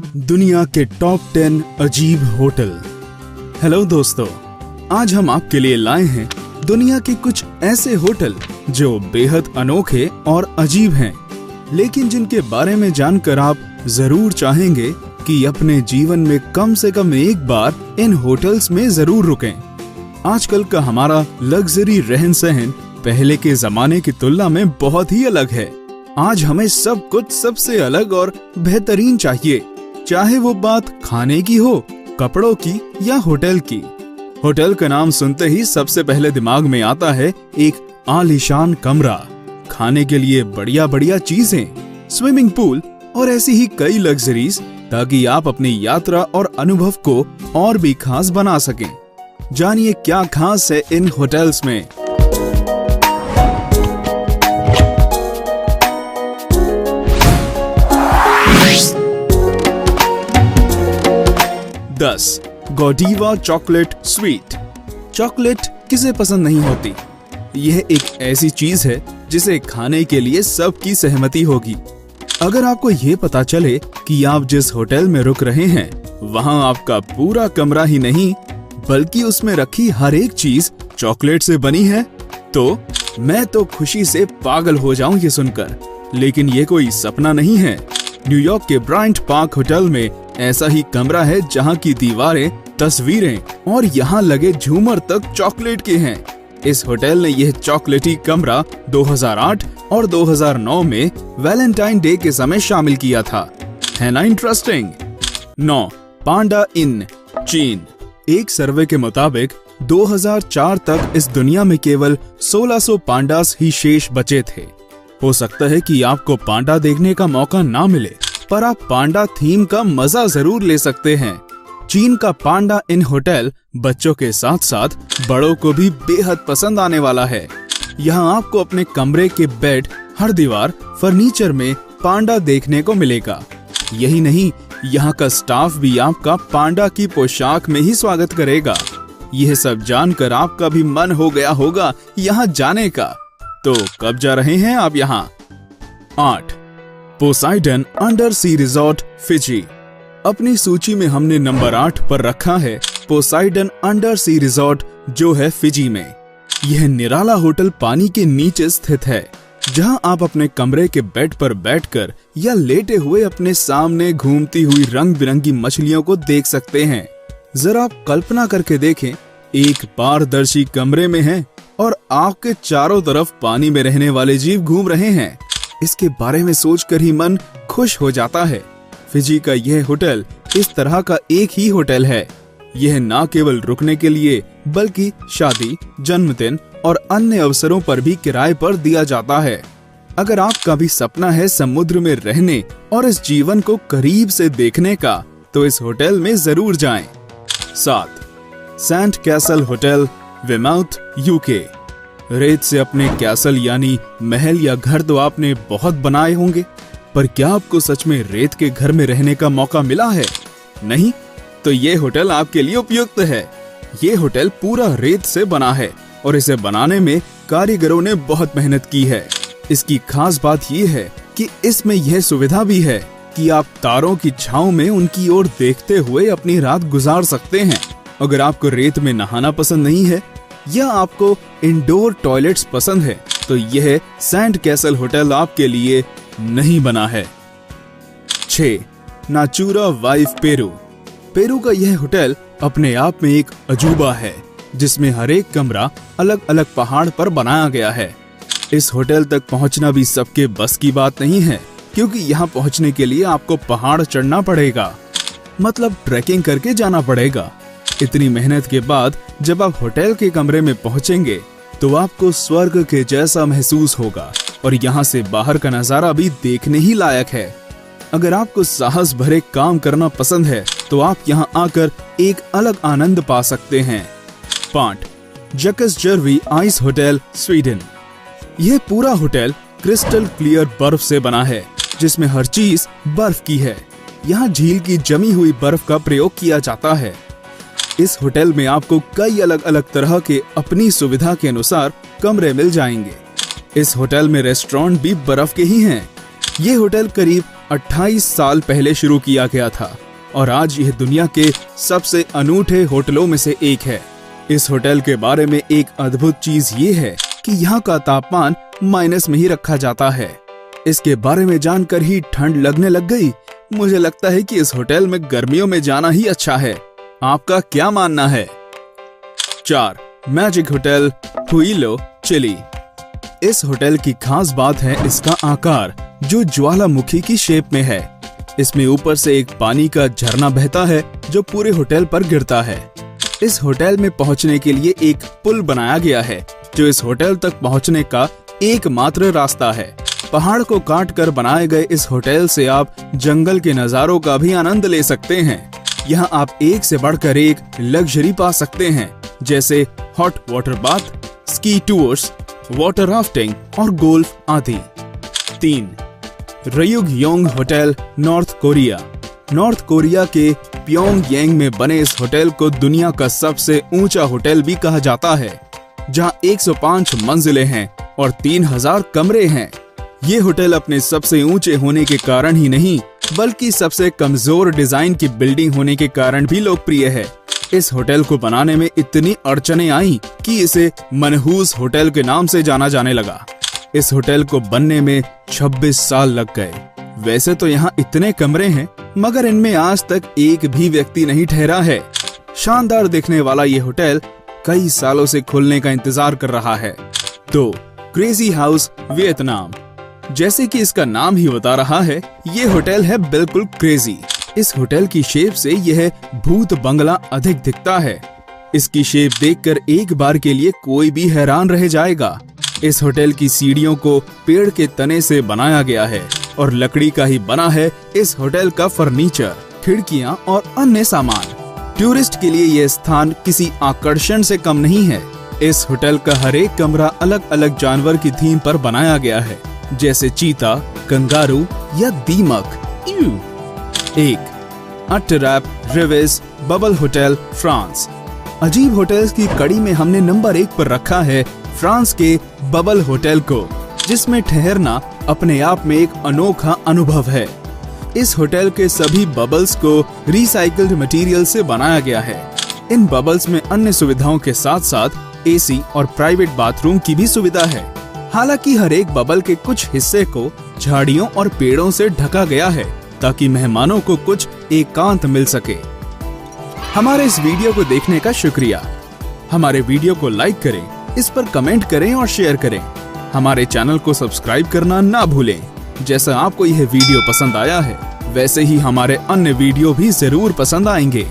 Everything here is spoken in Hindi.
दुनिया के टॉप 10 अजीब होटल। हेलो दोस्तों, आज हम आपके लिए लाए हैं दुनिया के कुछ ऐसे होटल जो बेहद अनोखे और अजीब हैं, लेकिन जिनके बारे में जानकर आप जरूर चाहेंगे कि अपने जीवन में कम से कम एक बार इन होटल्स में जरूर रुकें। आजकल का हमारा लग्जरी रहन सहन पहले के जमाने की तुलना में बहुत ही अलग है। आज हमें सब कुछ सबसे अलग और बेहतरीन चाहिए, चाहे वो बात खाने की हो, कपड़ों की या होटल की। होटल का नाम सुनते ही सबसे पहले दिमाग में आता है एक आलीशान कमरा, खाने के लिए बढ़िया बढ़िया चीजें, स्विमिंग पूल और ऐसी ही कई लग्जरीज, ताकि आप अपनी यात्रा और अनुभव को और भी खास बना सकें। जानिए क्या खास है इन होटल्स में। Godiva chocolate sweet. चॉकलेट किसे पसंद नहीं होती। यह एक ऐसी चीज है जिसे खाने के लिए सबकी सहमति होगी। अगर आपको ये पता चले कि आप जिस होटल में रुक रहे हैं वहां आपका पूरा कमरा ही नहीं बल्कि उसमें रखी हर एक चीज चॉकलेट से बनी है, तो मैं तो खुशी से पागल हो जाऊं ये सुनकर। लेकिन ये कोई सपना नहीं है। न्यूयॉर्क के ब्रायंट पार्क होटल में ऐसा ही कमरा है जहां की दीवारें, तस्वीरें और यहाँ लगे झूमर तक चॉकलेट के हैं। इस होटल ने यह चॉकलेटी कमरा 2008 और 2009 में वैलेंटाइन डे के समय शामिल किया था। है ना इंटरेस्टिंग। 9. पांडा इन, चीन। एक सर्वे के मुताबिक 2004 तक इस दुनिया में केवल 1600 पांडास ही शेष बचे थे। हो सकता है कि आपको पांडा देखने का मौका ना मिले, पर आप पांडा थीम का मजा जरूर ले सकते हैं। चीन का पांडा इन होटल बच्चों के साथ साथ बड़ों को भी बेहद पसंद आने वाला है। यहाँ आपको अपने कमरे के बेड, हर दीवार, फर्नीचर में पांडा देखने को मिलेगा। यही नहीं, यहाँ का स्टाफ भी आपका पांडा की पोशाक में ही स्वागत करेगा। यह सब जानकर आपका भी मन हो गया होगा यहाँ जाने का। तो कब जा रहे हैं आप यहाँ? 8. पोसाइडन अंडर सी रिजॉर्ट, फिजी। अपनी सूची में हमने नंबर 8 पर रखा है पोसाइडन अंडर सी रिजॉर्ट, जो है फिजी में। यह निराला होटल पानी के नीचे स्थित है, जहां आप अपने कमरे के बेड पर बैठकर या लेटे हुए अपने सामने घूमती हुई रंग बिरंगी मछलियों को देख सकते हैं। जरा आप कल्पना करके देखें, एक पारदर्शी कमरे में हैं और आपके चारों तरफ पानी में रहने वाले जीव घूम रहे हैं। इसके बारे में सोचकर ही मन खुश हो जाता है। फिजी का यह होटल इस तरह का एक ही होटल है। यह न केवल रुकने के लिए बल्कि शादी, जन्मदिन और अन्य अवसरों पर भी किराए पर दिया जाता है। अगर आपका भी सपना है समुद्र में रहने और इस जीवन को करीब से देखने का, तो इस होटल में जरूर जाएं। 7. Saint Castle Hotel, Weymouth, UK. रेत से अपने कैसल यानी महल या घर तो आपने बहुत बनाए होंगे, पर क्या आपको सच में रेत के घर में रहने का मौका मिला है? नहीं? तो ये होटल आपके लिए उपयुक्त है। ये होटल पूरा रेत से बना है और इसे बनाने में कारीगरों ने बहुत मेहनत की है। इसकी खास बात ये है कि इसमें यह सुविधा भी है कि आप तारों की छांव में उनकी ओर देखते हुए अपनी रात गुजार सकते हैं। अगर आपको रेत में नहाना पसंद नहीं है या आपको इंडोर टॉयलेट्स पसंद है, तो यह सेंट कैसल होटल आपके लिए नहीं बना है। 6. Natura wife, Peru. पेरू का यह होटल अपने आप में एक अजूबा है, जिसमें हर एक कमरा अलग अलग पहाड़ पर बनाया गया है। इस होटल तक पहुंचना भी सबके बस की बात नहीं है, क्योंकि यहाँ पहुंचने के लिए आपको पहाड़ चढ़ना पड़ेगा, मतलब ट्रैकिंग करके जाना पड़ेगा। इतनी मेहनत के बाद जब आप होटल के कमरे में पहुंचेंगे तो आपको स्वर्ग के जैसा महसूस होगा और यहाँ से बाहर का नजारा भी देखने ही लायक है। अगर आपको साहस भरे काम करना पसंद है तो आप यहाँ आकर एक अलग आनंद पा सकते हैं। 5. जकसजर्वी आइस होटल, स्वीडन। यह पूरा होटल क्रिस्टल क्लियर बर्फ से बना है, जिसमें हर चीज बर्फ की है। यहाँ झील की जमी हुई बर्फ का प्रयोग किया जाता है। इस होटल में आपको कई अलग अलग तरह के अपनी सुविधा के अनुसार कमरे मिल जाएंगे। इस होटल में रेस्टोरेंट भी बर्फ के ही हैं। ये होटल करीब 28 साल पहले शुरू किया गया था और आज यह दुनिया के सबसे अनूठे होटलों में से एक है। इस होटल के बारे में एक अद्भुत चीज ये है कि यहाँ का तापमान माइनस में ही रखा जाता है। इसके बारे में जानकर ही ठंड लगने लग गई। मुझे लगता है कि इस होटल में गर्मियों में जाना ही अच्छा है। आपका क्या मानना है? 4. Magic hotel Huilo, Chile. इस होटल की खास बात है इसका आकार, जो ज्वालामुखी की शेप में है। इसमें ऊपर से एक पानी का झरना बहता है जो पूरे होटल पर गिरता है। इस होटल में पहुंचने के लिए एक पुल बनाया गया है जो इस होटल तक पहुंचने का एकमात्र रास्ता है। पहाड़ को काट कर बनाए गए इस होटल से आप जंगल के नजारों का भी आनंद ले सकते हैं। यहाँ आप एक से बढ़कर एक लग्जरी पा सकते हैं, जैसे hot water bath, ski tours, water rafting और गोल्फ आदि। 3. Ryugyong hotel, North Korea. North Korea के प्योंगयांग में बने इस होटल को दुनिया का सबसे ऊंचा होटल भी कहा जाता है, जहां 105 मंजिलें हैं और 3000 कमरे हैं। ये होटल अपने सबसे ऊंचे होने के कारण ही नहीं, बल्कि सबसे कमजोर डिजाइन की बिल्डिंग होने के कारण भी लोकप्रिय है। इस होटल को बनाने में इतनी अड़चनें आईं कि इसे मनहूस होटल के नाम से जाना जाने लगा। इस होटल को बनने में 26 साल लग गए। वैसे तो यहाँ इतने कमरे हैं, मगर इनमें आज तक एक भी व्यक्ति नहीं ठहरा है। शानदार दिखने वाला ये होटल कई सालों से खुलने का इंतजार कर रहा है। 2. Crazy house, Vietnam. जैसे कि इसका नाम ही बता रहा है, ये होटल है बिल्कुल क्रेजी। इस होटल की शेप से यह भूत बंगला अधिक दिखता है। इसकी शेप देखकर एक बार के लिए कोई भी हैरान रह जाएगा। इस होटल की सीढ़ियों को पेड़ के तने से बनाया गया है और लकड़ी का ही बना है इस होटल का फर्नीचर, खिड़कियां और अन्य सामान। टूरिस्ट के लिए यह स्थान किसी आकर्षण से कम नहीं है। इस होटल का हर एक कमरा अलग अलग जानवर की थीम पर बनाया गया है, जैसे चीता, कंगारू या दीमक। 1. अट्टरैप रिवेस बबल होटल, फ्रांस। अजीब होटल्स की कड़ी में हमने नंबर 1 पर रखा है फ्रांस के बबल होटल को, जिसमें ठहरना अपने आप में एक अनोखा अनुभव है। इस होटल के सभी बबल्स को रिसाइकल्ड मटेरियल से बनाया गया है। इन बबल्स में अन्य सुविधाओं के साथ साथ एसी और प्राइवेट बाथरूम की भी सुविधा है। हालांकि हर एक बबल के कुछ हिस्से को झाड़ियों और पेड़ों से ढका गया है ताकि मेहमानों को कुछ एकांत मिल सके। हमारे इस वीडियो को देखने का शुक्रिया। हमारे वीडियो को लाइक करें, इस पर कमेंट करें और शेयर करें। हमारे चैनल को सब्सक्राइब करना ना भूलें। जैसा आपको यह वीडियो पसंद आया है, वैसे ही हमारे अन्य वीडियो भी जरूर पसंद आएंगे।